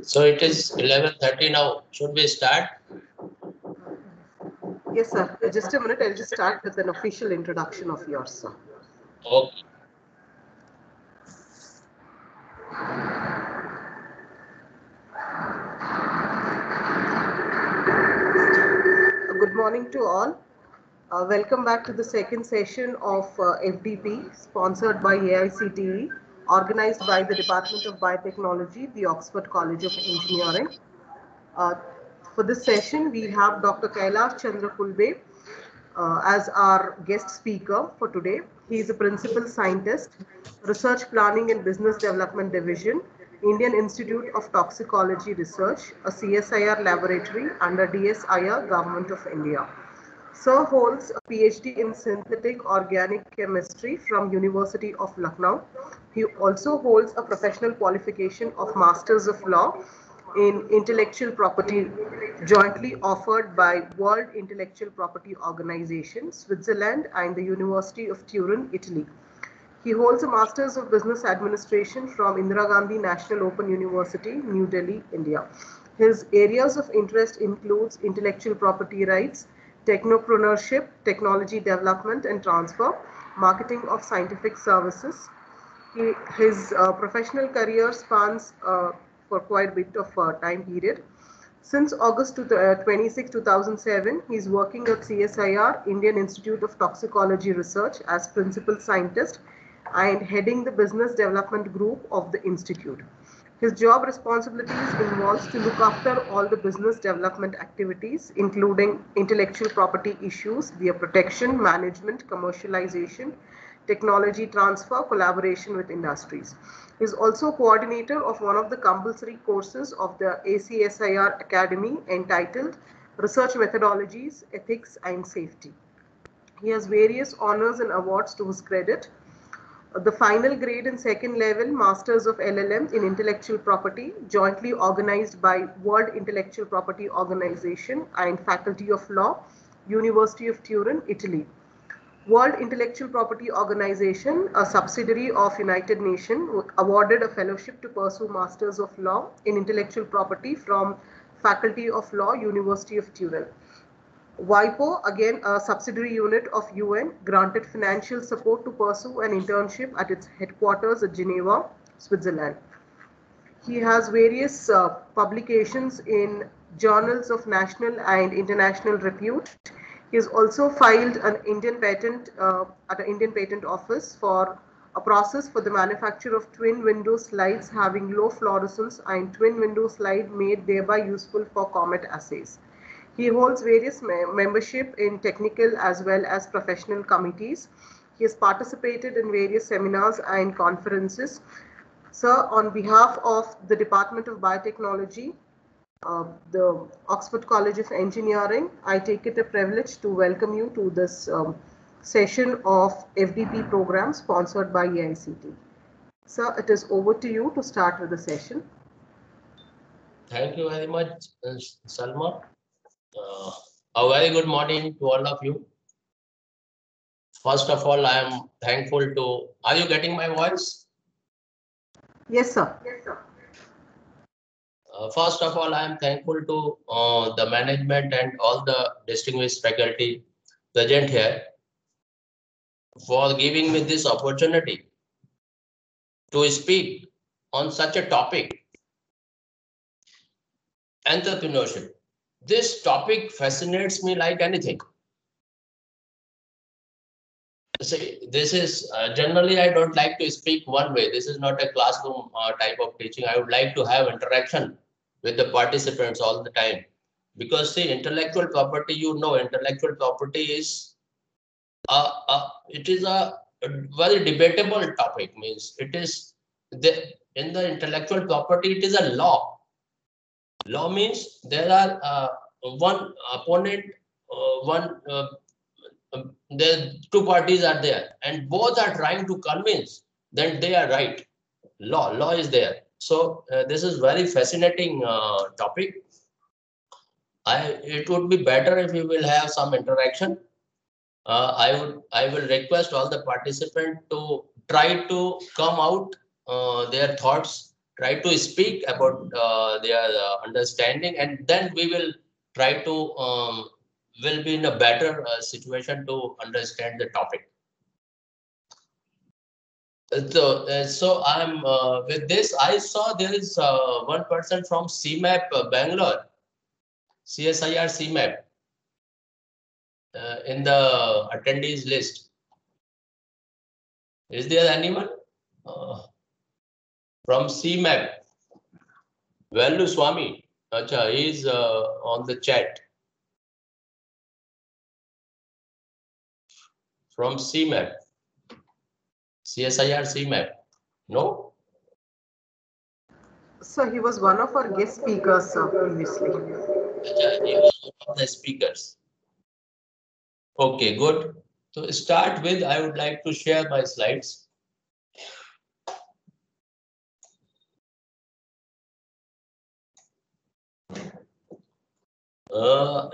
So it is 11:30 now. Should we start? Yes, sir. Just a minute. I'll just start with an official introduction of yours, sir. Okay. Good morning to all. Welcome back to the second session of FDP, sponsored by AICTE, organized by the Department of Biotechnology, the Oxford College of Engineering. Uh, for this session, we have Dr. Kailash Chandra Kulbe as our guest speaker for today. He is a principal scientist, Research Planning and Business Development Division, Indian Institute of Toxicology Research, a CSIR laboratory under DSIR, Government of India. Sir holds a PhD in synthetic organic chemistry from University of Lucknow. He also holds a professional qualification of Masters of Law in Intellectual Property jointly offered by World Intellectual Property Organization, Switzerland and the University of Turin, Italy. He holds a Masters of Business Administration from Indira Gandhi National Open University, New Delhi, India. His areas of interest includes intellectual property rights, technopreneurship, technology development and transfer, marketing of scientific services. His professional career spans for quite a bit of time period. Since August 26, 2007, he is working at CSIR, Indian Institute of Toxicology Research, as principal scientist and heading the business development group of the institute. His job responsibilities involves to look after all the business development activities, including intellectual property issues, their protection, management, commercialization, technology transfer, collaboration with industries. He is also coordinator of one of the compulsory courses of the ACSIR Academy entitled Research Methodologies, Ethics and Safety. He has various honors and awards to his credit. The final grade and second level Masters of LLM in Intellectual Property, jointly organized by World Intellectual Property Organization and Faculty of Law, University of Turin, Italy. World Intellectual Property Organization, a subsidiary of United Nations, awarded a fellowship to pursue Masters of Law in Intellectual Property from Faculty of Law, University of Turin. WIPO, again a subsidiary unit of UN, granted financial support to pursue an internship at its headquarters at Geneva, Switzerland. He has various publications in journals of national and international repute. He has also filed an Indian patent at an Indian Patent Office for a process for the manufacture of twin window slides having low fluorescence and twin window slide made thereby useful for comet assays. He holds various membership in technical as well as professional committees. He has participated in various seminars and conferences. Sir, on behalf of the Department of Biotechnology, the Oxford College of Engineering, I take it a privilege to welcome you to this session of FDP program sponsored by AICT. Sir, it is over to you to start with the session. Thank you very much, Salma. A very good morning to all of you. First of all, I am thankful to. Are you getting my voice? Yes, sir. First of all, I am thankful to the management and all the distinguished faculty present here for giving me this opportunity to speak on such a topic, entrepreneurship. This topic fascinates me like anything. See, this is generally I don't like to speak one way. This is not a classroom type of teaching. I would like to have interaction with the participants all the time. Because see, intellectual property, intellectual property is it is a very debatable topic. Means it is in the intellectual property, it is a law. Law means there are one opponent, one the two parties are there, and both are trying to convince that they are right. Law is there. So this is very fascinating topic. It would be better if we will have some interaction. I will request all the participants to try to come out their thoughts try to speak about their understanding, and then we will try to will be in a better situation to understand the topic. So I'm with this. I saw there is one person from CMAP Bangalore, CSIR CMAP, in the attendees list. Is there anyone from CMAP? Velu Swami, acha, he is on the chat. From CMAP, CSIR CMAP, no? So he was one of our guest speakers previously. Acha, he was one of the speakers. Okay, good. So start with, I would like to share my slides.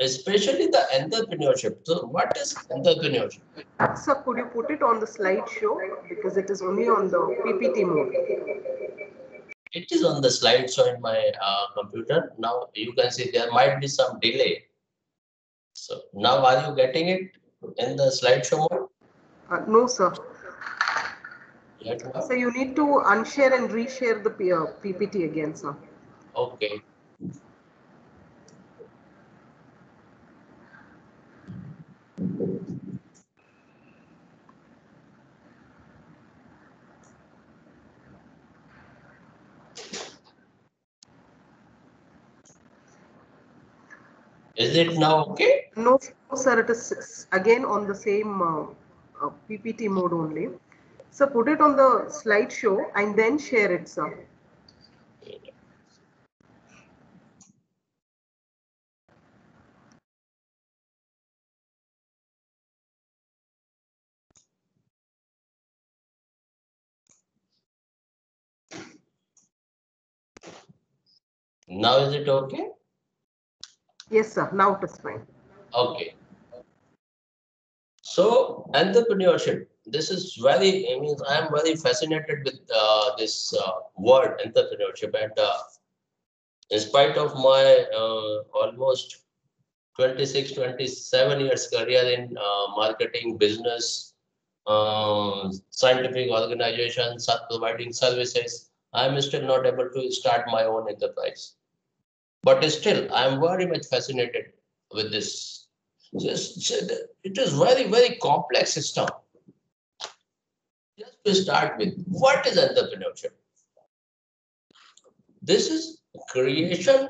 Especially the entrepreneurship. So what is entrepreneurship? So could you put it on the slideshow, because it is only on the PPT mode? It is on the slideshow in my computer. Now you can see there might be some delay. So now are you getting it in the slideshow mode? No, sir. Yet not? So you need to unshare and reshare the PPT again, sir. Okay. Is it now okay? No, sir, it is again on the same PPT mode only. So put it on the slideshow and then share it, sir. Now is it okay? Yes, sir. Now it is fine. Okay. So entrepreneurship. This is very, I mean, I am very fascinated with this word entrepreneurship, and in spite of my almost 26, 27 years career in marketing, business, scientific organizations, providing services, I am still not able to start my own enterprise. But still, I am very much fascinated with this. It is very, very complex system. Just to start with, what is entrepreneurship? This is creation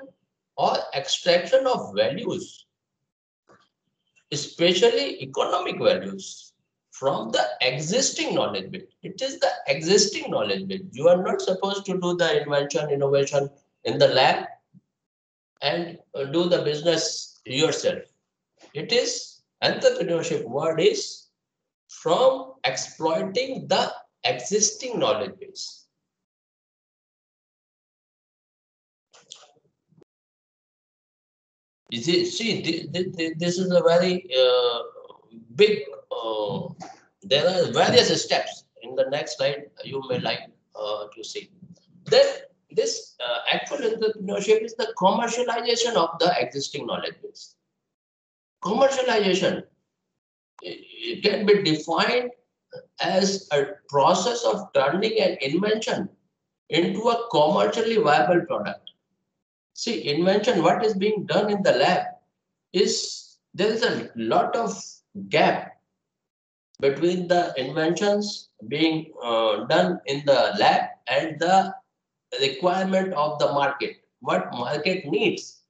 or extraction of values, especially economic values, from the existing knowledge base. It is the existing knowledge base. You are not supposed to do the invention, innovation in the lab and do the business yourself. It is entrepreneurship word is from exploiting the existing knowledge base. See, this is a very big, there are various steps. In the next slide, you may like to see. Then this actual entrepreneurship is the commercialization of the existing knowledge base. Commercialization, it can be defined as a process of turning an invention into a commercially viable product. See, invention, what is being done in the lab is there is a lot of gap between the inventions being done in the lab and the requirement of the market, what market needs.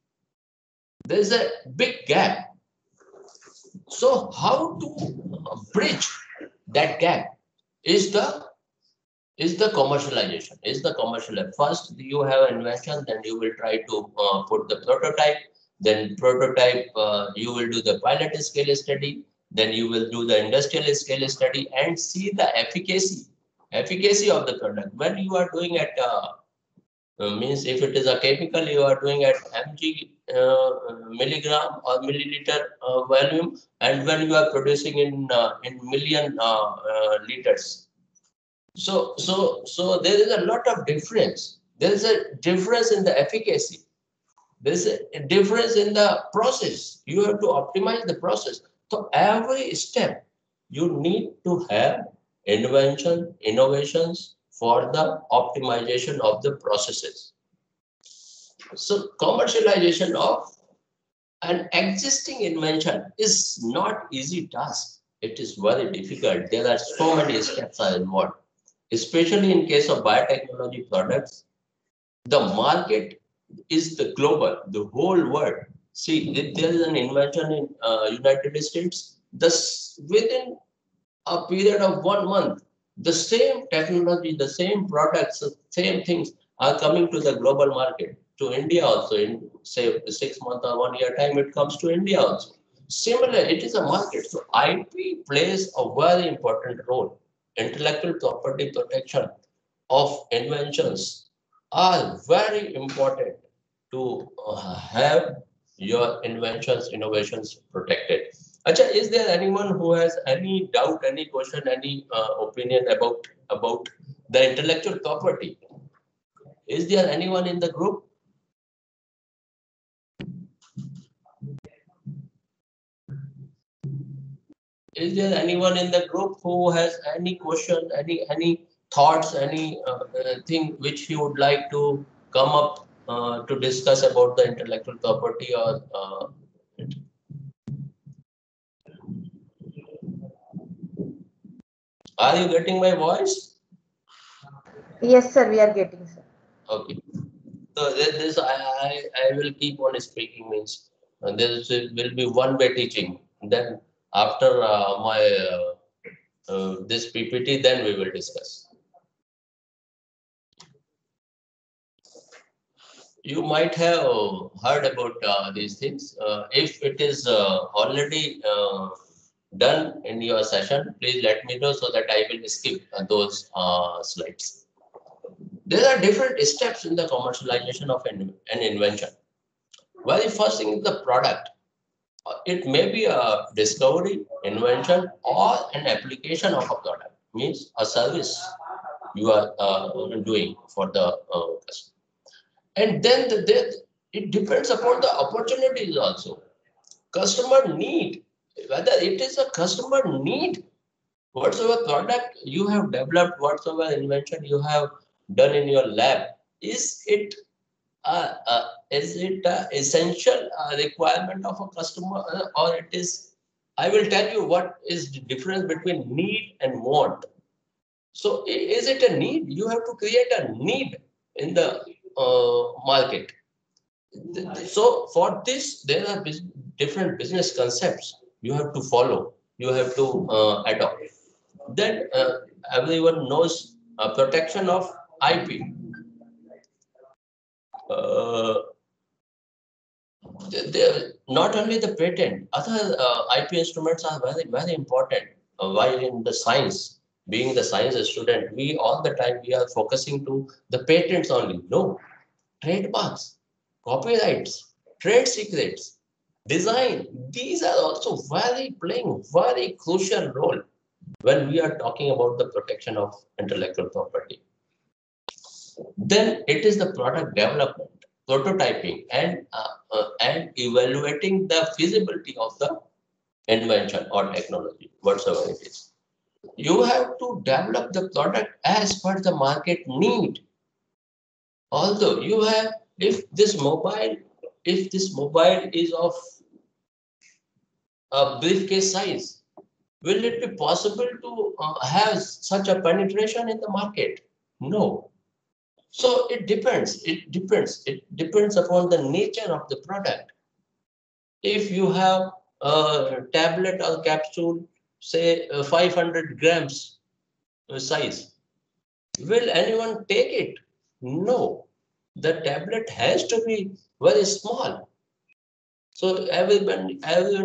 There is a big gap. So how to bridge that gap is the commercialization, is the commercial. First, you have invention, then you will try to put the prototype, then prototype, you will do the pilot scale study, then you will do the industrial scale study and see the efficacy of the product. When you are doing at means if it is a chemical, you are doing at mg milligram or milliliter volume, and when you are producing in million liters. So there is a lot of difference There is a difference in the efficacy. There is a difference in the process. You have to optimize the process. So every step, you need to have innovations for the optimization of the processes. So commercialization of an existing invention is not easy task. It is very difficult. There are so many steps are involved, especially in case of biotechnology products. The market is the global, the whole world. See, if there is an invention in United States, this within a period of 1 month, the same technology, the same products, the same things are coming to the global market, to India also. In say 6 months or 1 year time, it comes to India also. Similar, it is a market. So IP plays a very important role. Intellectual property protection of inventions are very important to have your inventions, innovations protected. Acha, is there anyone who has any doubt, any question, any opinion about the intellectual property? Is there anyone in the group? Is there anyone in the group who has any question, any thoughts, any thing which he would like to come up to discuss about the intellectual property or are you getting my voice? Yes, sir, we are getting, sir. Okay. So this I will keep on speaking means this will be one-way teaching. Then after my this PPT, then we will discuss. You might have heard about these things. If it is already done in your session, please let me know so that I will skip those slides. There are different steps in the commercialization of an invention. Very first thing is the product. It may be a discovery, invention, or an application of a product, means a service you are doing for the customer. And then it depends upon the opportunities also. Customer need, whether it is a customer need, whatsoever product you have developed, whatsoever invention you have done in your lab, is it essential requirement of a customer or it is, I will tell you what is the difference between need and want. So is it a need? You have to create a need in the market. So for this, there are different business concepts you have to follow, you have to adopt. Then everyone knows protection of IP. Not only the patent, other IP instruments are very, very important. While in the science, being the science student, we all the time we are focusing to the patents only. No, trademarks, copyrights, trade secrets, design. These are also playing very crucial role when we are talking about the protection of intellectual property. Then it is the product development, prototyping, and evaluating the feasibility of the invention or technology, whatsoever it is. You have to develop the product as per the market need. Although you have, if this mobile is of a briefcase size, will it be possible to have such a penetration in the market? No. So it depends. It depends upon the nature of the product. If you have a tablet or capsule, say 500 grams size, will anyone take it? No. The tablet has to be very small. So everyone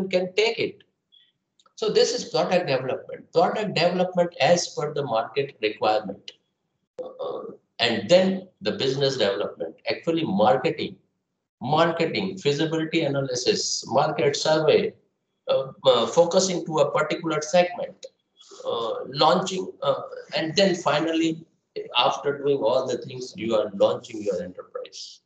can take it. So this is product development. Product development as per the market requirement. And then the business development, actually marketing, feasibility analysis, market survey, focusing to a particular segment, launching, and then finally after doing all the things, you are launching your enterprise.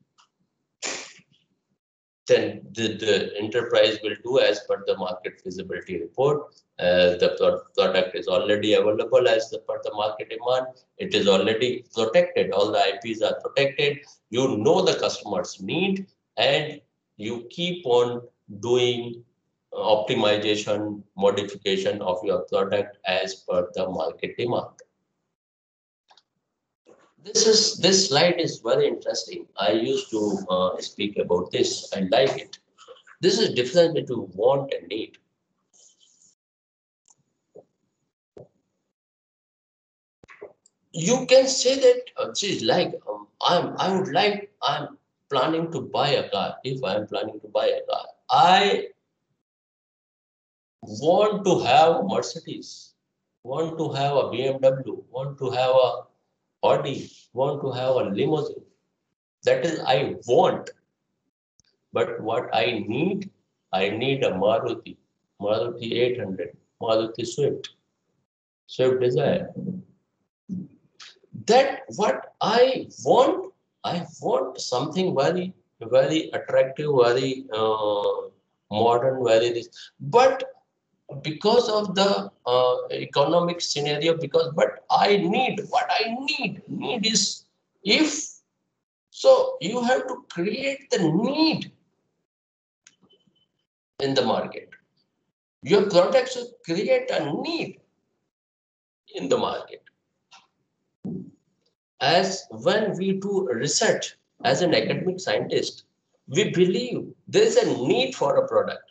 Then the enterprise will do as per the market feasibility report. The product is already available as per the market demand. It is already protected. All the IPs are protected. You know the customer's need, and you keep on doing optimization, modification of your product as per the market demand. This slide is very interesting. I used to speak about this. I like it. This is different between want and need. You can say that, I'm planning to buy a car. If I'm planning to buy a car, I want to have a Mercedes, want to have a BMW, want to have a Audi, want to have a limousine. That is, I want. But what I need a Maruti 800, Maruti Swift Desire. That what I want something very, very attractive, very modern, very this. But because of the economic scenario, but I need what I need is, if so, you have to create the need in the market. Your products should create a need in the market. As when we do research as an academic scientist, we believe there is a need for a product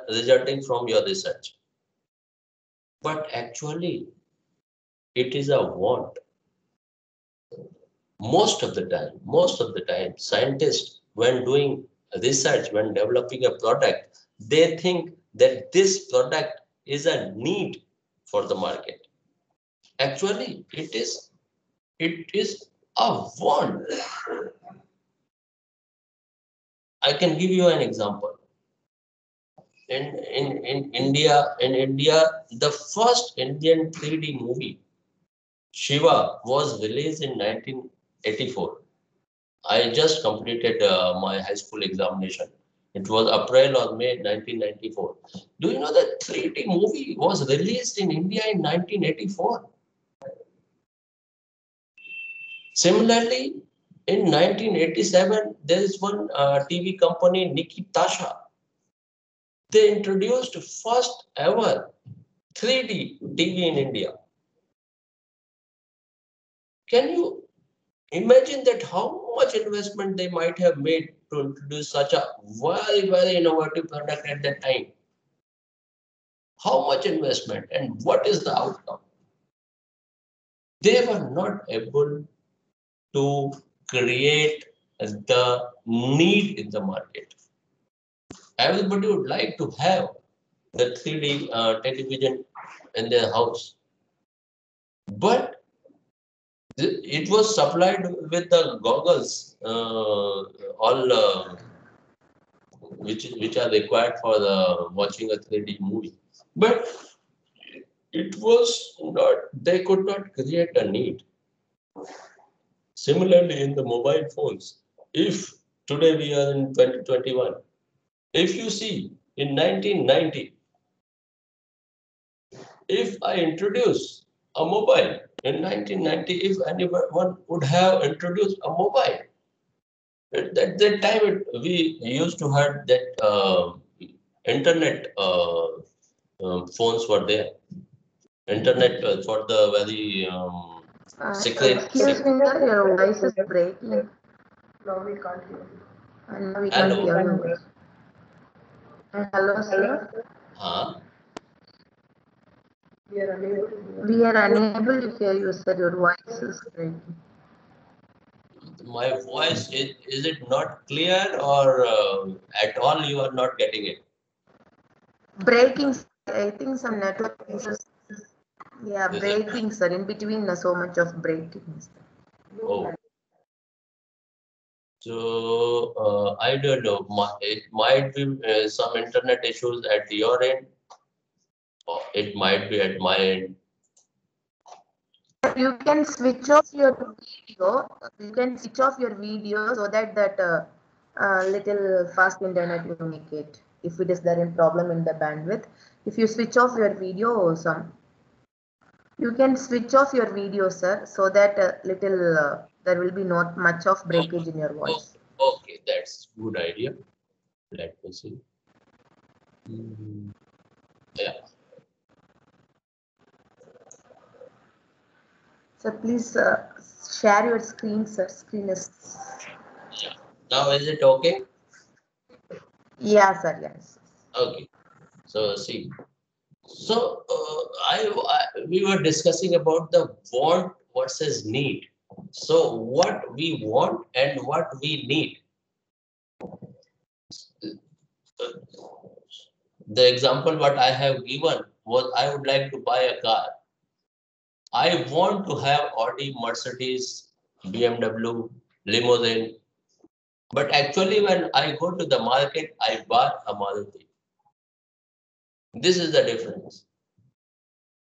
resulting from your research. But actually, it is a want. Most of the time, scientists, when doing research, when developing a product, they think that this product is a need for the market. Actually, it is a want. I can give you an example. In India, the first Indian 3D movie, Shiva, was released in 1984. I just completed my high school examination. It was April or May 1994. Do you know that 3D movie was released in India in 1984? Similarly, in 1987, there is one TV company, Nikitasha. They introduced first ever 3D TV in India. Can you imagine that how much investment they might have made to introduce such a very, very innovative product at that time? How much investment and what is the outcome? They were not able to create the need in the market. Everybody would like to have the 3D television in their house. But it was supplied with the goggles, which are required for the watching a 3D movie. But it was not, they could not create a need. Similarly, in the mobile phones, if today we are in 2021, if you see in 1990, if I introduce a mobile in 1990, if anyone would have introduced a mobile, at that time we used to have that internet phones were there. Internet for the very secret. Excuse me, sir, your voice is breaking. Now we can't hear you. And now we can't Hello. hear you. Hello, sir. Huh? We are unable to hear. We are unable to hear you, sir. Your voice is breaking. My voice, is it not clear, or at all you are not getting it? Breaking, sir. I think some network issues. Yeah, Is it? breaking, sir. In between, so much of breaking. Sir. Oh. So I don't know. It might be some internet issues at your end, or it might be at my end. You can switch off your video. You can switch off your video so that little fast internet you make it. If it is there in problem in the bandwidth, if you switch off your video, you can switch off your video, sir, so that little there will be not much of breakage in your voice. Okay, that's good idea. Let me see. Yeah. So please share your screen, sir. Screen is. Yeah. Now is it okay? Yeah, sir. Yes. Okay. So see. So we were discussing about the want versus need. So what we want and what we need. The example what I have given was I would like to buy a car. I want to have Audi, Mercedes, BMW, limousine. But actually when I go to the market, I buy a Maruti. This is the difference.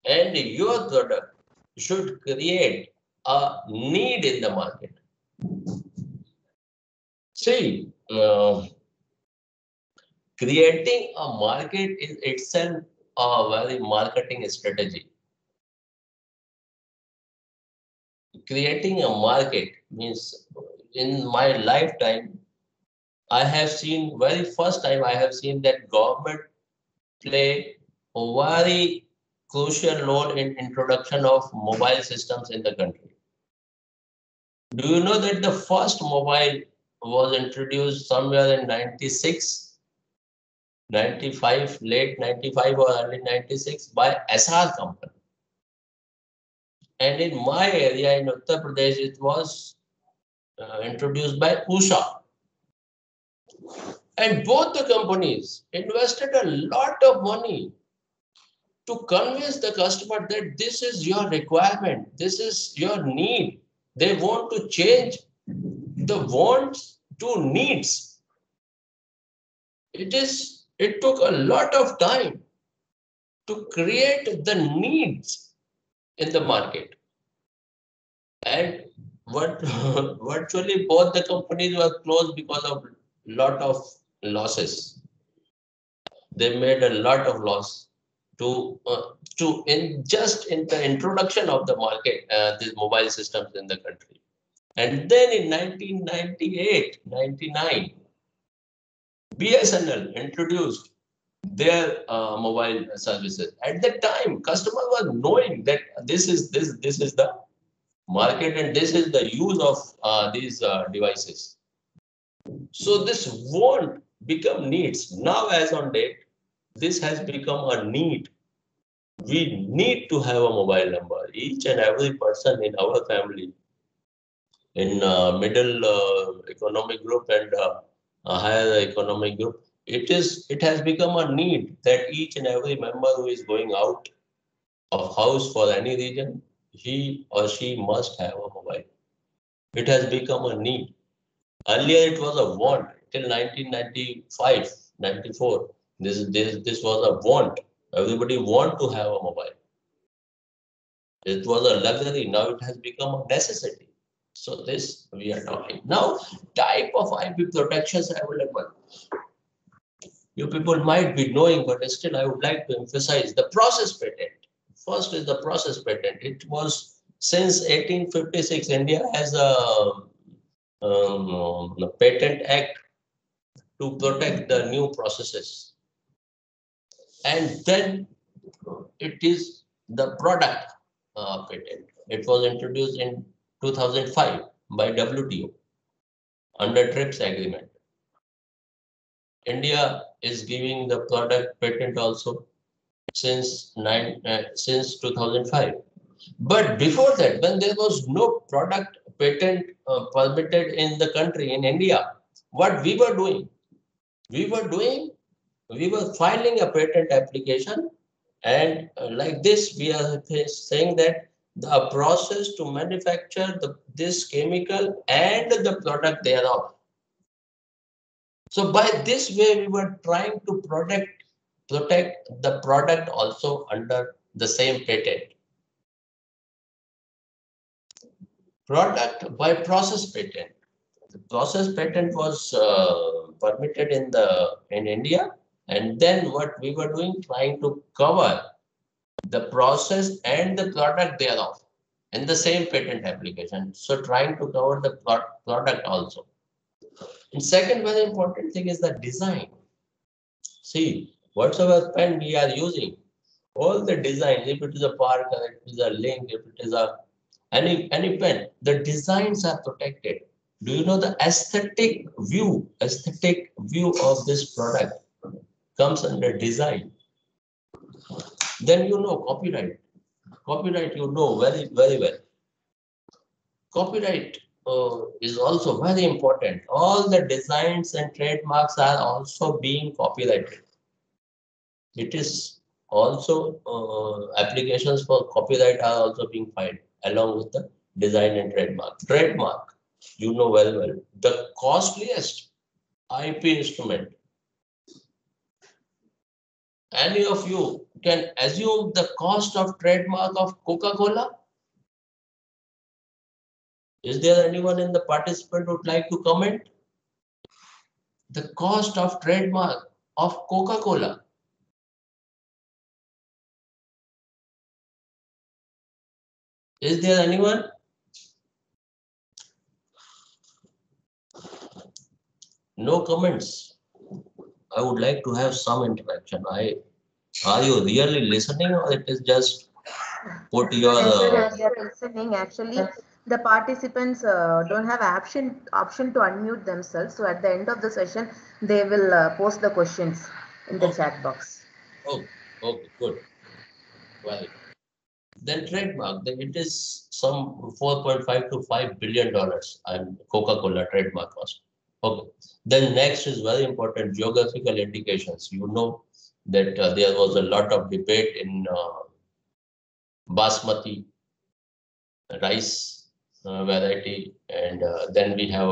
And your product should create a need in the market. See, creating a market is itself a very marketing strategy. Creating a market means in my lifetime, I have seen very first time I have seen that government play a very crucial role in introduction of mobile systems in the country. Do you know that the first mobile was introduced somewhere in 96, 95, late 95 or early 96 by SR company. And in my area in Uttar Pradesh, it was introduced by Usha. And both the companies invested a lot of money to convince the customer that this is your requirement, this is your need. They want to change the wants to needs. It took a lot of time to create the needs in the market. And what virtually both the companies were closed because of lot of losses. They made a lot of loss to in just in the introduction of the market, these mobile systems in the country. And then in 1998, 99, BSNL introduced their mobile services. At that time, customer was knowing that this is the market and this is the use of these devices. So this won't become needs. Now, as on date, this has become a need. We need to have a mobile number. Each and every person in our family, in middle economic group and a higher economic group, it has become a need that each and every member who is going out of house for any region, he or she must have a mobile. It has become a need. Earlier, it was a want till 1995, 94. This was a want. Everybody want to have a mobile. It was a luxury. Now it has become a necessity. So this we are talking. Now, type of IP protections available. You people might be knowing, but still I would like to emphasize the process patent. First is the process patent. It was since 1856, India has a patent act to protect the new processes. And then it is the product patent. It was introduced in 2005 by WTO under TRIPS agreement. India is giving the product patent also since 2005. But before that, when there was no product patent permitted in the country, in India, what we were doing? We were filing a patent application, and like this, we are saying that the process to manufacture this chemical and the product thereof. So by this way, we were trying to protect the product also under the same patent. Product by process patent. The process patent was permitted in India, and then what we were doing, trying to cover the process and the product thereof in the same patent application. So trying to cover the product also. And second very important thing is the design. See, whatsoever pen we are using, all the design, if it is a Parker, if it is a Link, if it is a any pen, the designs are protected. Do you know the aesthetic view of this product comes under design? Then you know copyright. Copyright you know very, very well. Copyright is also very important. All the designs and trademarks are also being copyrighted. It is also applications for copyright are also being filed along with the design and trademark. Trademark, you know very well, the costliest IP instrument. Any of you can assume the cost of trademark of Coca-Cola? Is there anyone in the participant who would like to comment? The cost of trademark of Coca-Cola. Is there anyone? No comments. I would like to have some interaction. Are you really listening, or it is just put your? Yes, they are listening. Actually, the participants don't have option to unmute themselves. So at the end of the session, they will post the questions in the chat box. Oh, okay, good. Well, then trademark. Then it is some $4.5 to $5 billion and Coca-Cola trademark cost. Okay. Then next is very important, geographical indications. You know that there was a lot of debate in basmati rice variety, and then we have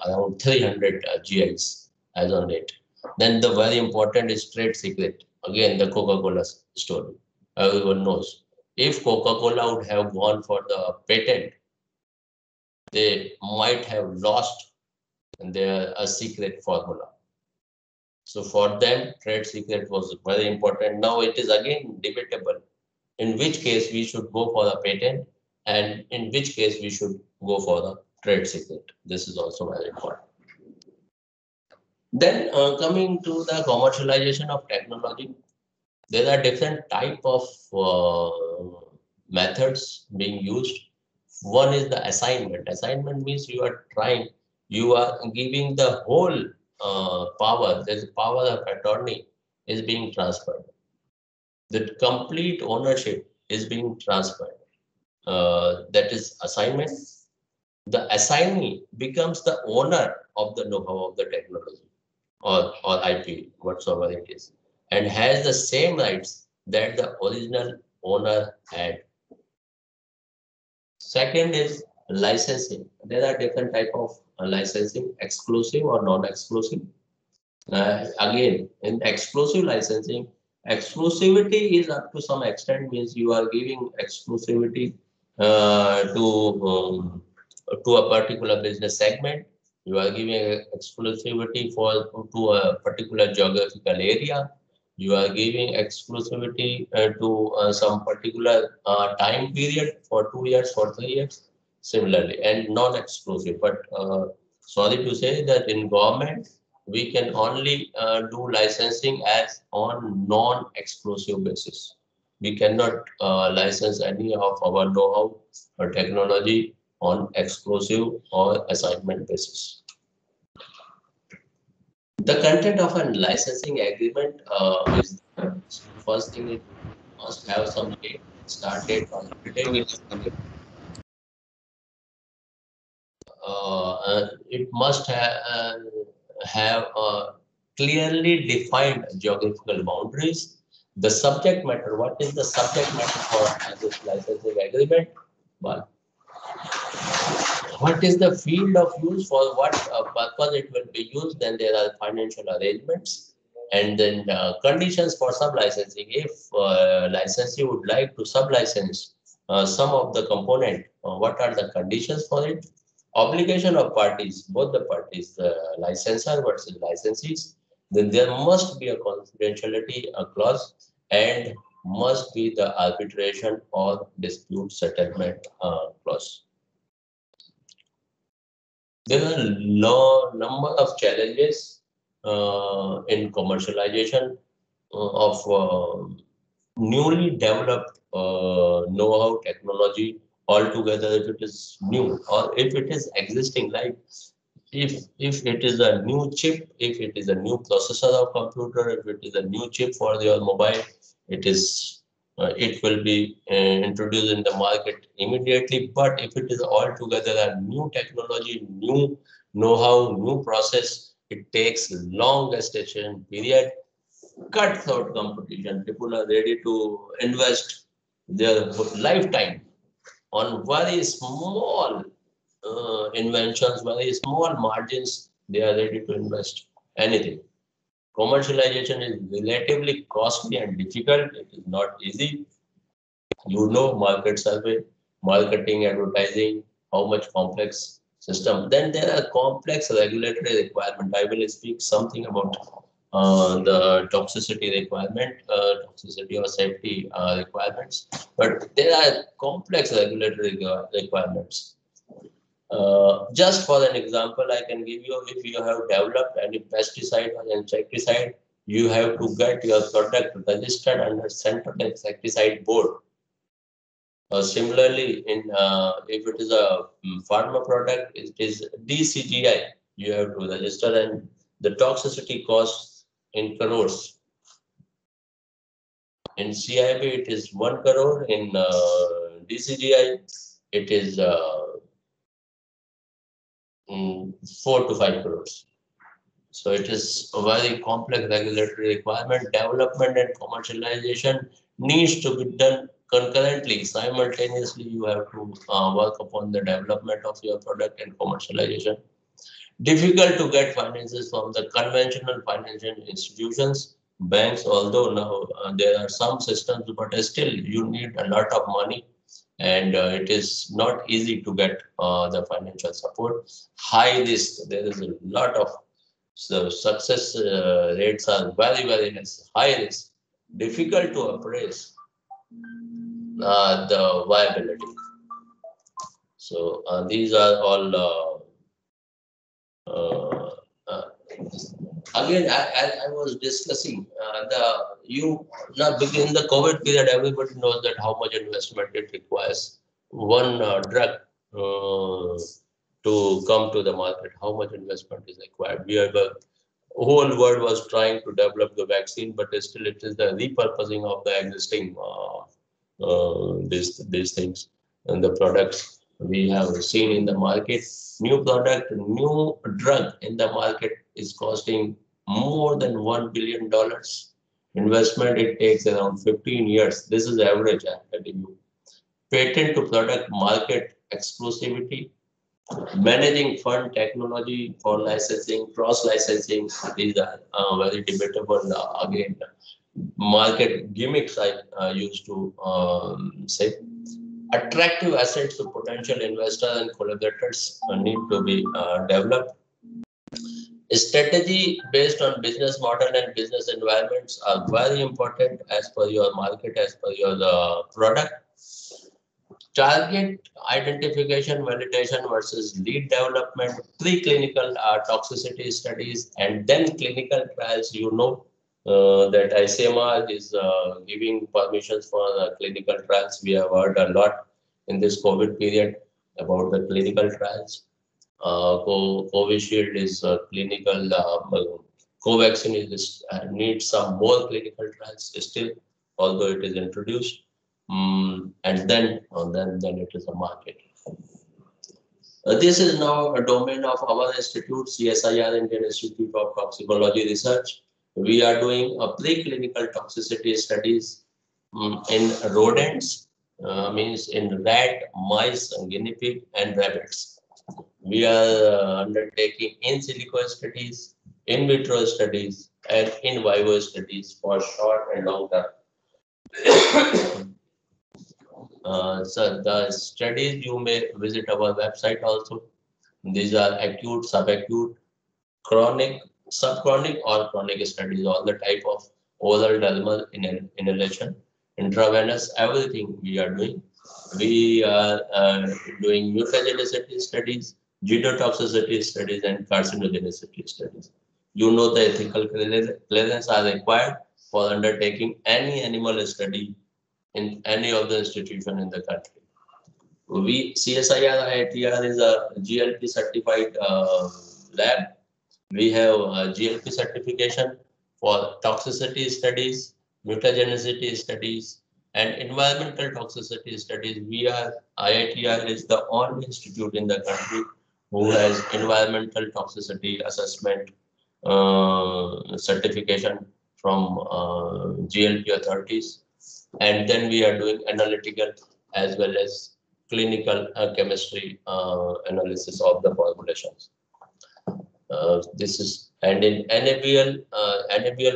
around 300 GIs as on date. Then the very important is trade secret. Again, the Coca-Cola story. Everyone knows. If Coca-Cola would have gone for the patent, they might have lost their secret formula. So for them, trade secret was very important. Now it is again debatable in which case we should go for the patent and in which case we should go for the trade secret. This is also very important. Then coming to the commercialization of technology, there are different type of methods being used. One is the assignment. Assignment means you are giving the whole power. There's power of attorney is being transferred. The complete ownership is being transferred. That is assignment. The assignee becomes the owner of the know-how of the technology or IP, whatsoever it is, and has the same rights that the original owner had. Second is licensing. There are different type of licensing, exclusive or non-exclusive. Again, in exclusive licensing, exclusivity is up to some extent, means you are giving exclusivity to a particular business segment. You are giving exclusivity to a particular geographical area. You are giving exclusivity to some particular time period for 2 years, for 3 years, similarly, and non-exclusive. But sorry to say that in government, we can only do licensing as on non-exclusive basis. We cannot license any of our know-how or technology on exclusive or assignment basis. The content of a licensing agreement is first thing, it must have some date, start date, it must have clearly defined geographical boundaries. The subject matter, what is the subject matter for this licensing agreement? Well, what is the field of use, for what purpose it will be used? Then there are financial arrangements, and then conditions for sub-licensing. If licensee would like to sub-license some of the component, what are the conditions for it? Obligation of parties, both the parties, the licensor versus licensees. Then there must be a confidentiality clause and must be the arbitration or dispute settlement clause. There are a number of challenges in commercialization of newly developed know-how technology altogether, if it is new or if it is existing, like if it is a new chip, if it is a new processor of computer, if it is a new chip for your mobile, it will be introduced in the market immediately. But if it is altogether a new technology, new know-how, new process, it takes long gestation period, cutthroat competition. People are ready to invest their lifetime on very small inventions, very small margins. They are ready to invest anything. Commercialization is relatively costly and difficult. It is not easy. You know, market survey, marketing, advertising, how much complex system. Then there are complex regulatory requirements. I will speak something about the toxicity requirement, toxicity or safety requirements. But there are complex regulatory requirements. Just for an example, I can give you, if you have developed any pesticide or insecticide, you have to get your product registered under Central Insecticide Board. Similarly, if it is a pharma product, it is DCGI. You have to register, and the toxicity costs in crores. In CIB, it is 1 crore. In DCGI, it is 4 to 5 crores. So it is a very complex regulatory requirement. Development and commercialization needs to be done concurrently. Simultaneously, you have to work upon the development of your product and commercialization. Difficult to get finances from the conventional financial institutions, banks, although now there are some systems, but still you need a lot of money, and it is not easy to get the financial support. High risk, there is a lot of, so success rates are very, very high risk, difficult to appraise the viability. So these are all again, I was discussing now begin the COVID period. Everybody knows that how much investment it requires. One drug to come to the market, how much investment is required. The whole world was trying to develop the vaccine, but still it is the repurposing of the existing these things and the products we have seen in the market. New product, new drug in the market is costing more than $1 billion. Investment, it takes around 15 years. This is average, I'm telling you. Patent to product market exclusivity, managing fund technology for licensing, cross licensing. These are very debatable. Again, market gimmicks I used to say. Attractive assets to potential investors and collaborators need to be developed. A strategy based on business model and business environments are very important as per your market, as per your product. Target identification, validation versus lead development, preclinical toxicity studies, and then clinical trials. You know that ICMR is giving permissions for clinical trials. We have heard a lot in this COVID period about the clinical trials. Covishield is clinical. Covaxin is needs some more clinical trials still, although it is introduced. And then it is a market. This is now a domain of our institute, CSIR, Indian Institute of Toxicology Research. We are doing a preclinical toxicity studies in rodents, means in rat, mice, guinea pig, and rabbits. We are undertaking in silico studies, in vitro studies, and in vivo studies for short and long term. So the studies you may visit our website also. These are acute, subacute, chronic, subchronic or chronic studies, all the type of oral dermal inhalation, intravenous, everything we are doing. We are doing mutagenicity studies, genotoxicity studies, and carcinogenicity studies. You know the ethical clearance are required for undertaking any animal study in any of the institution in the country. CSIR IITR is a GLP certified lab. We have GLP certification for toxicity studies, mutagenicity studies, and environmental toxicity studies. IITR is the only institute in the country who has environmental toxicity assessment certification from GLP authorities. And then we are doing analytical as well as clinical chemistry analysis of the formulations. This is and in NABL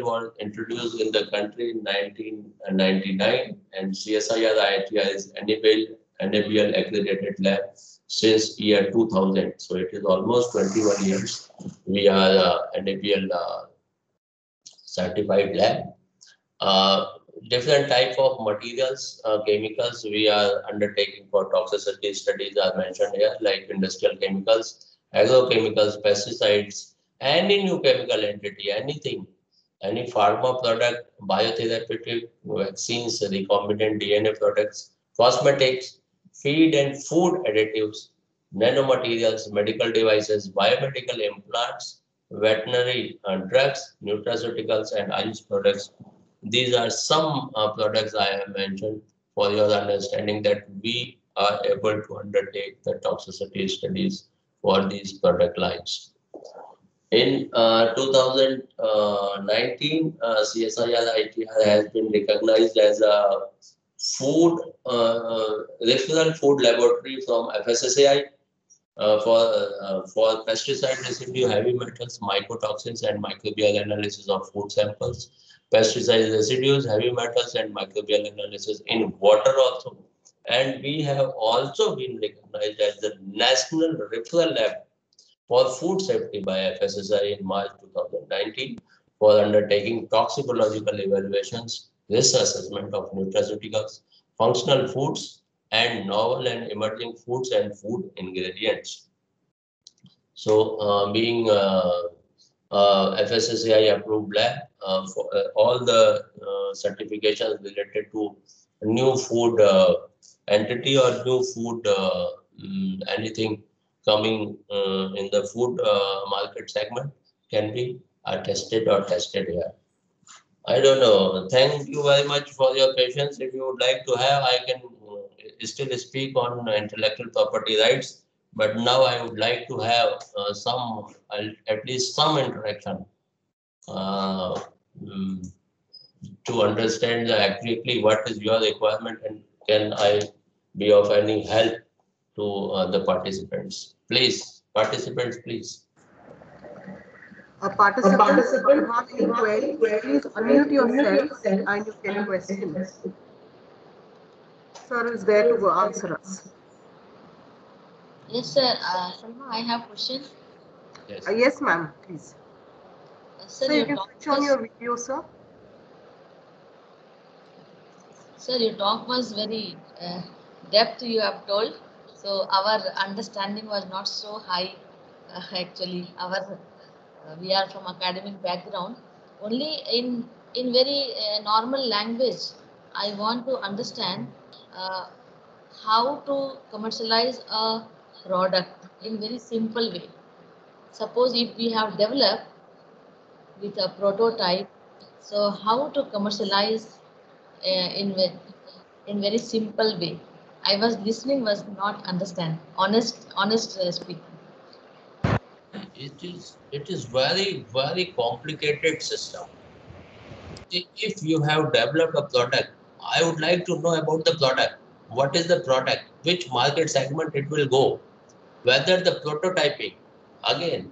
was introduced in the country in 1999, and CSIR IITR is NABL accredited lab since year 2000. So it is almost 21 years. We are NABL certified lab. Different type of materials, chemicals we are undertaking for toxicity studies are mentioned here, like industrial chemicals, agrochemicals, pesticides, any new chemical entity, anything, any pharma product, biotherapeutic, vaccines, recombinant DNA products, cosmetics, feed and food additives, nanomaterials, medical devices, biomedical implants, veterinary drugs, nutraceuticals, and Ayush products. These are some products I have mentioned for your understanding that we are able to undertake the toxicity studies for these product lines. In 2019, CSIR IITR has been recognized as a referral food laboratory from FSSAI for pesticide residue, heavy metals, mycotoxins, and microbial analysis of food samples, pesticide residues, heavy metals, and microbial analysis in water also. And we have also been recognized as the National Referral Lab for Food Safety by FSSAI in March 2019 for undertaking toxicological evaluations, risk assessment of nutraceuticals, functional foods, and novel and emerging foods and food ingredients. So, being FSSAI approved lab for all the certifications related to new food entity or new food anything coming in the food market segment can be tested or tested here. I don't know. Thank you very much for your patience. If you would like to have, I can still speak on intellectual property rights. But now I would like to have at least some interaction to understand accurately what is your requirement and can I be of any help to the participants. Please, participants, please. Participants, if you have any queries, please unmute yourself and you can question. Sir is there to answer us. Yes, sir. Salma, I have a question. Yes, ma'am, please. Sir, you can switch on your video, sir. Sir, your talk was very depth you have told. So our understanding was not so high. Actually, we are from academic background. Only in very normal language, I want to understand how to commercialize a product in very simple way. Suppose if we have developed with a prototype, so how to commercialize in very simple way. I was listening, was not understand. Honest speaking. It is very complicated system. If you have developed a product, I would like to know about the product. What is the product? Which market segment it will go? Whether the prototyping, again,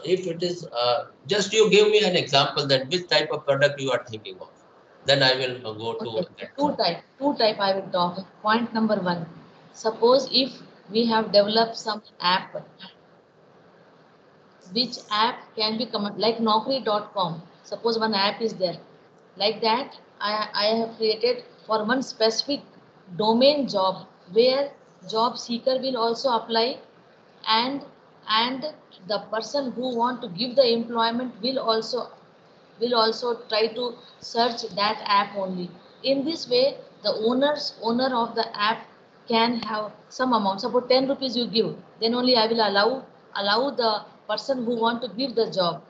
if it is, just you give me an example that which type of product you are thinking of. Then I will go to Okay, that. two type I will talk. Point number one, suppose if we have developed some app, which app can be like Naukri.com. Suppose one app is there. Like that, I have created for one specific domain job where job seeker will also apply, and and the person who want to give the employment will also try to search that app only. In this way, the owner of the app can have some amount. Suppose 10 rupees you give, then only I will allow the person who want to give the job.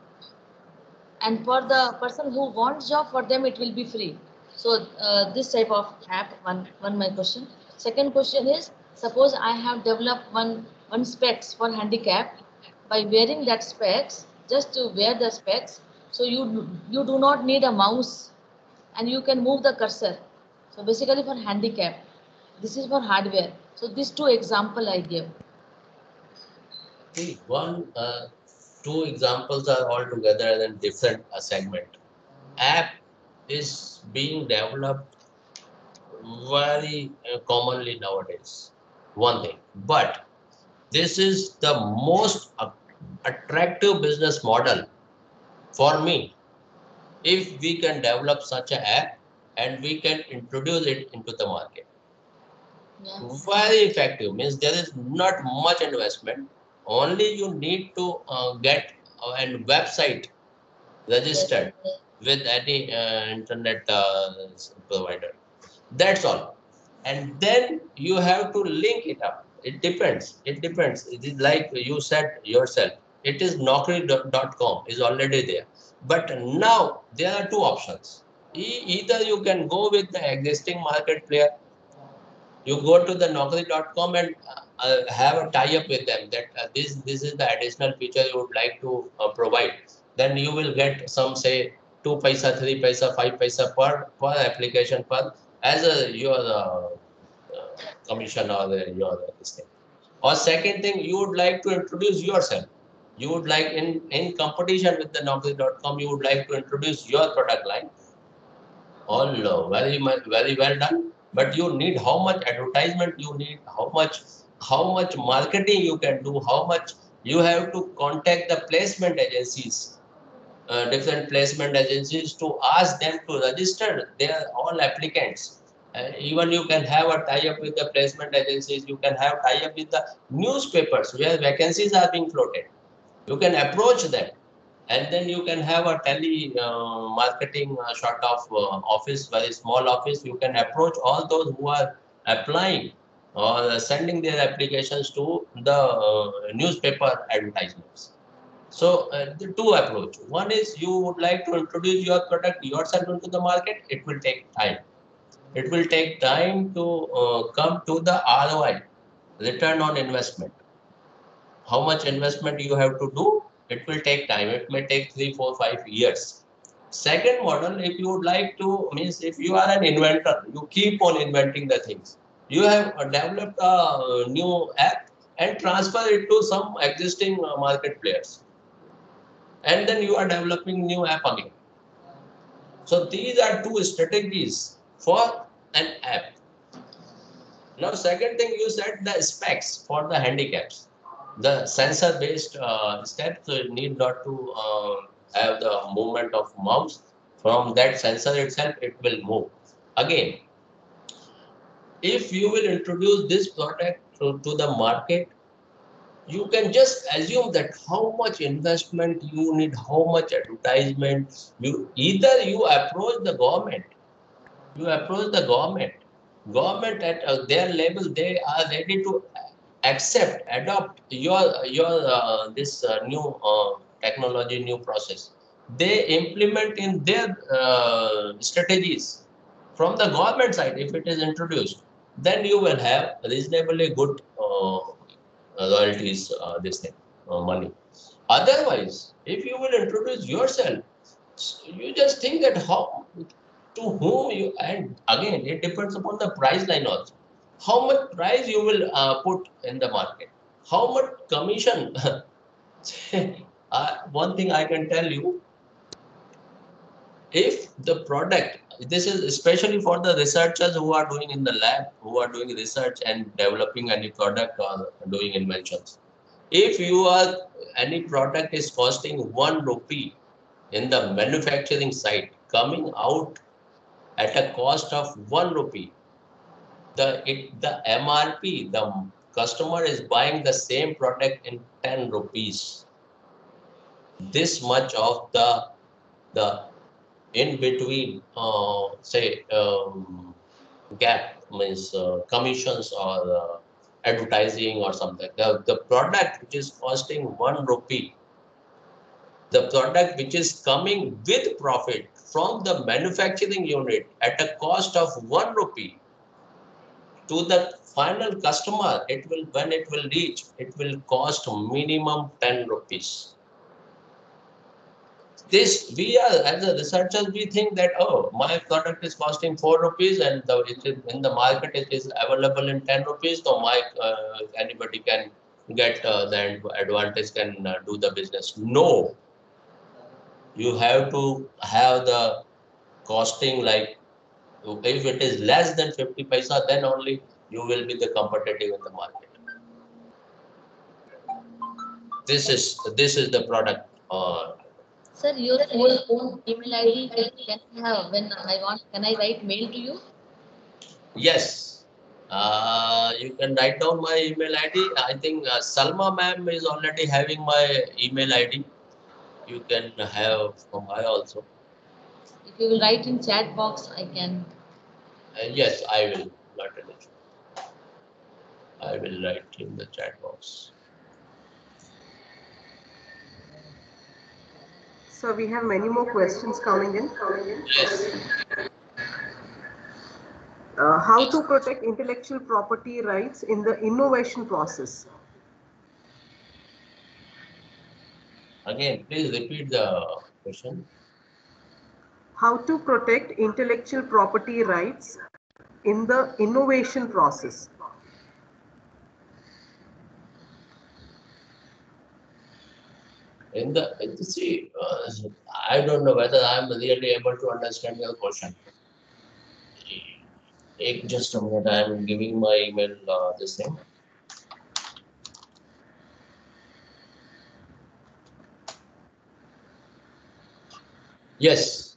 And for the person who wants job, for them it will be free. So this type of app, one my question. Second question is, suppose I have developed one specs for handicap. By wearing that specs, just to wear the specs, so you do not need a mouse, and you can move the cursor. So basically for handicap, this is for hardware. So these two example I give. See, two examples are altogether in different segment. App is being developed very commonly nowadays. One thing, but this is the most attractive business model for me. If we can develop such an app and we can introduce it into the market, Yeah. very effective, means there is not much investment. Only you need to get a website registered with any internet provider. That's all. And then you have to link it up. It depends. It depends. It is like you said yourself. It is Naukri.com is already there. But now there are two options. Either you can go with the existing market player. You go to the Naukri.com and have a tie-up with them that this is the additional feature you would like to provide. Then you will get some, say, 2 paisa, 3 paisa, 5 paisa per application per as a your commission or your this thing. Or second thing, you would like to introduce yourself. You would like in competition with the Naukri.com, you would like to introduce your product line. All very well done. But you need how much advertisement you need, how much marketing you can do, how much you have to contact the placement agencies, different placement agencies to ask them to register their all applicants. Even you can have a tie-up with the placement agencies, you can have tie-up with the newspapers where vacancies are being floated. You can approach them, and then you can have a tele marketing sort of office, very small office. You can approach all those who are applying or sending their applications to the newspaper advertisements. So the two approach. One is you would like to introduce your product yourself into the market. It will take time. It will take time to come to the ROI, return on investment. How much investment you have to do? It will take time. It may take 3, 4, 5 years. Second model, if you would like to, means if you are an inventor, you keep on inventing the things. You have developed a new app and transfer it to some existing market players. And then you are developing new app again. So these are two strategies for an app. Now, second thing you said, the specs for the handicaps. The sensor-based steps need not to have the movement of mouse. From that sensor itself, it will move. Again, if you will introduce this product to the market, you can just assume that how much investment you need, how much advertisement. Either you approach the government, government at their level, they are ready to adopt your this new technology, new process. They implement in their strategies from the government side. If it is introduced, then you will have reasonably good royalties, this thing, money. Otherwise, if you will introduce yourself, you just think that how, to whom you, and again, it depends upon the price line also. How much price you will put in the market? How much commission? One thing I can tell you, if the product this is especially for the researchers who are doing in the lab, who are doing research and developing any product or doing inventions. If any product is costing 1 rupee in the manufacturing site, coming out at a cost of 1 rupee, the MRP, the customer is buying the same product in 10 rupees. This much of the in between, gap means commissions or advertising or something. The product which is costing 1 rupee, the product which is coming with profit from the manufacturing unit at a cost of 1 rupee to the final customer, when it will reach, it will cost minimum 10 rupees. This, we are, as a researchers, we think that, oh, my product is costing 4 rupees and in the market it is available in 10 rupees, so anybody can get the advantage, can do the business. No, you have to have the costing, like if it is less than 50 paisa, then only you will be the competitive in the market. This is the product. Sir, your own email ID can I have when I want? Can I write mail to you? Yes. You can write down my email ID. I think Salma ma'am is already having my email ID. You can have from her also. If you will write in chat box, I can. Yes, I will. Not an issue. I will write in the chat box. So we have many more questions coming in. Yes. How to protect intellectual property rights in the innovation process? Again, please repeat the question. How to protect intellectual property rights in the innovation process? I don't know whether I'm really able to understand your question. Just a minute, I'm giving my email this thing. Yes.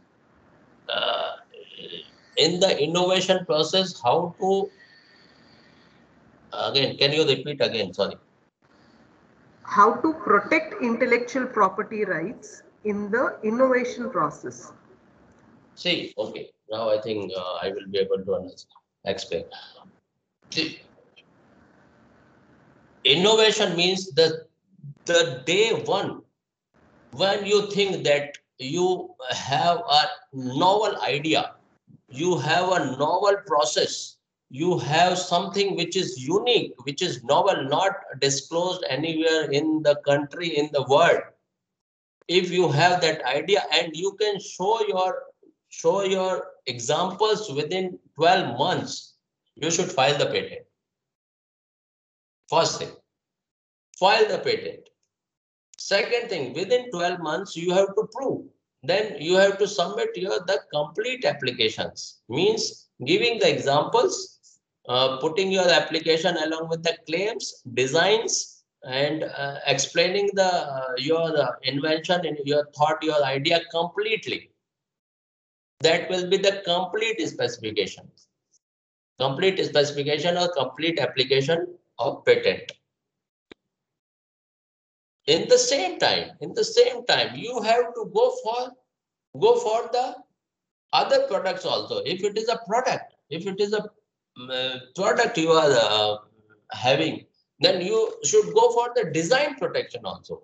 In the innovation process, how to, again, can you repeat again? Sorry. How to protect intellectual property rights in the innovation process? See, okay, now I think I will be able to understand, explain. See, innovation means the day one, when you think that you have a novel idea, you have a novel process, you have something which is unique, which is novel, not disclosed anywhere in the country, in the world. If you have that idea and you can show your examples within 12 months, you should file the patent. First thing, file the patent. Second thing, within 12 months, you have to prove. Then you have to submit the complete applications. Means giving the examples, putting your application along with the claims, designs, and explaining your invention and your thought, your idea completely. That will be the complete specification. Complete specification or complete application of patent. In the same time, you have to go for the other products also. If it is a product, if it is a product you are having, then you should go for the design protection also.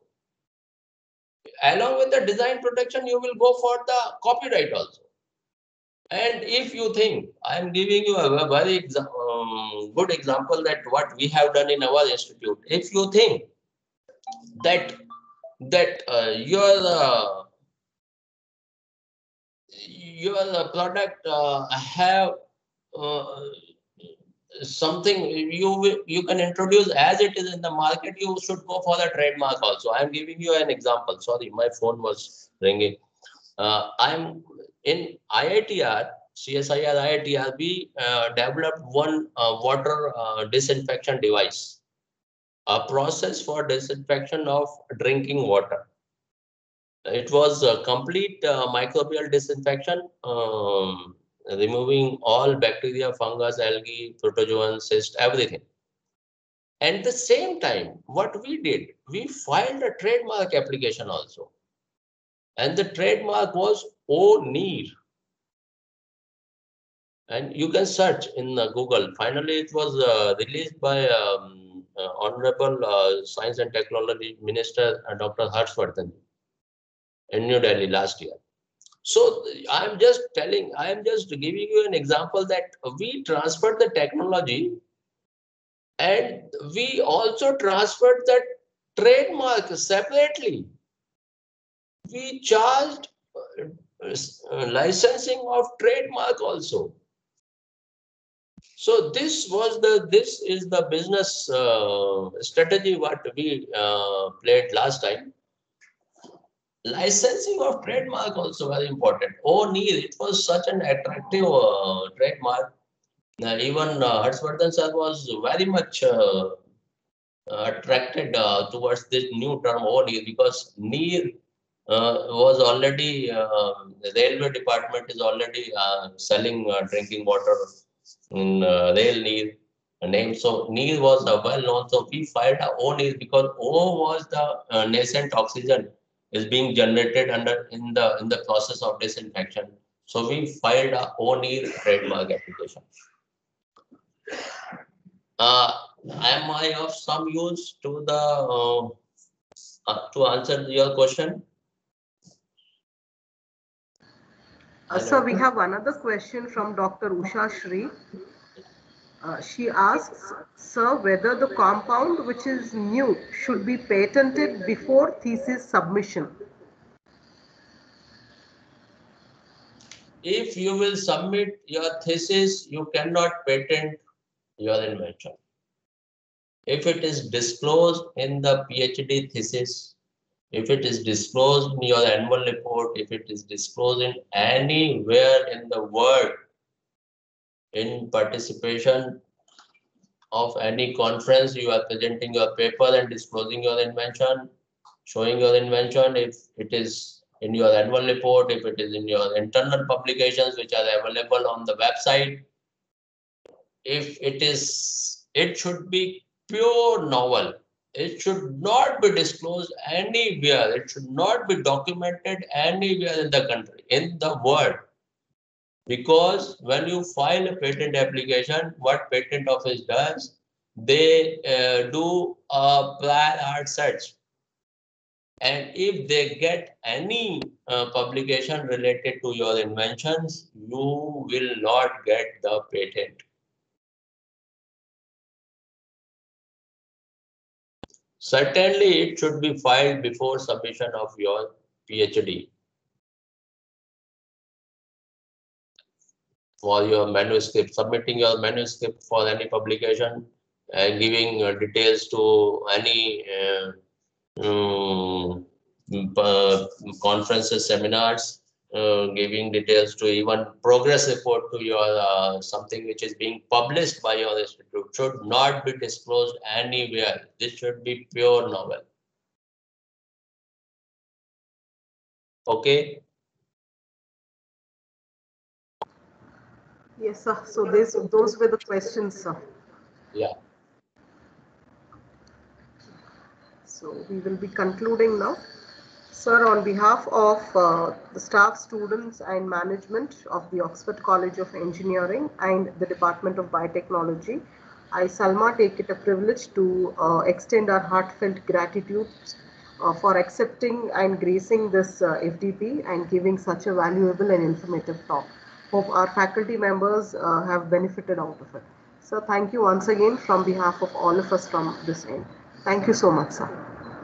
Along with the design protection, you will go for the copyright also. And if you think, I am giving you a very good example that what we have done in our institute. If you think that your product have something you can introduce as it is in the market, you should go for the trademark also. I am giving you an example. Sorry, my phone was ringing. I'm in IITR. CSIR IIT, we developed one water disinfection device, a process for disinfection of drinking water. It was a complete microbial disinfection, removing all bacteria, fungus, algae, protozoan, cyst, everything. At the same time, what we did, we filed a trademark application also. And the trademark was O-Neer. And you can search in Google. Finally, it was released by Honorable Science and Technology Minister Dr. Harshvardhan in New Delhi last year. So I am just giving you an example that we transferred the technology and we also transferred the trademark separately. We charged licensing of trademark also. So this is the business strategy what we played last time. Licensing of trademark also very important. O-Neer, it was such an attractive trademark. Even Harshvardhan sir was very much attracted towards this new term O-Neer, because Neer was already, the railway department is already selling drinking water in Rail Neer name. So Neer was well known. So we filed a O-Neer because O was the nascent oxygen is being generated in the process of disinfection. So we filed a O-Neer trademark application. Am I of some use to the to answer your question? Sir, we have another question from Dr. Usha Shri. She asks, sir, whether the compound which is new should be patented before thesis submission. If you will submit your thesis, you cannot patent your invention. If it is disclosed in the PhD thesis, if it is disclosed in your annual report, if it is disclosed in anywhere in the world, in participation of any conference, you are presenting your paper and disclosing your invention, showing your invention, if it is in your annual report, if it is in your internal publications which are available on the website, if it should be pure novel. It should not be disclosed anywhere. It should not be documented anywhere in the country, in the world. Because when you file a patent application, what patent office does, they do a prior art search. And if they get any publication related to your inventions, you will not get the patent. Certainly, it should be filed before submission of your PhD for your manuscript, submitting your manuscript for any publication and giving details to any conferences, seminars, giving details to even progress report to your something which is being published by your institute should not be disclosed anywhere. This should be pure novel. Okay. Yes, sir. So those were the questions, sir. Yeah. So we will be concluding now. Sir, on behalf of the staff, students and management of the Oxford College of Engineering and the Department of Biotechnology, I, Salma, take it a privilege to extend our heartfelt gratitude for accepting and gracing this FDP and giving such a valuable and informative talk. Hope our faculty members have benefited out of it. So thank you once again from behalf of all of us from this end. Thank you so much, sir.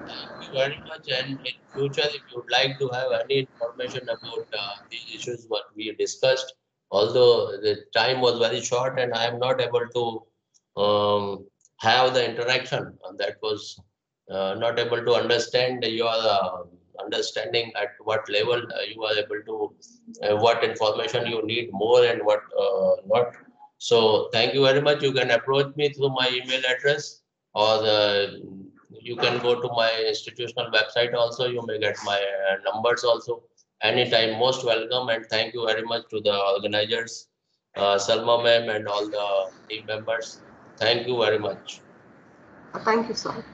Thank you very much. And in future, if you would like to have any information about these issues, what we discussed, although the time was very short and I am not able to have the interaction, and that was not able to understand your understanding at what level you are able to, what information you need more and what not. So thank you very much. You can approach me through my email address, or you can go to my institutional website also. You may get my numbers also anytime. Most welcome, and thank you very much to the organizers, Salma ma'am and all the team members. Thank you very much. Thank you, sir.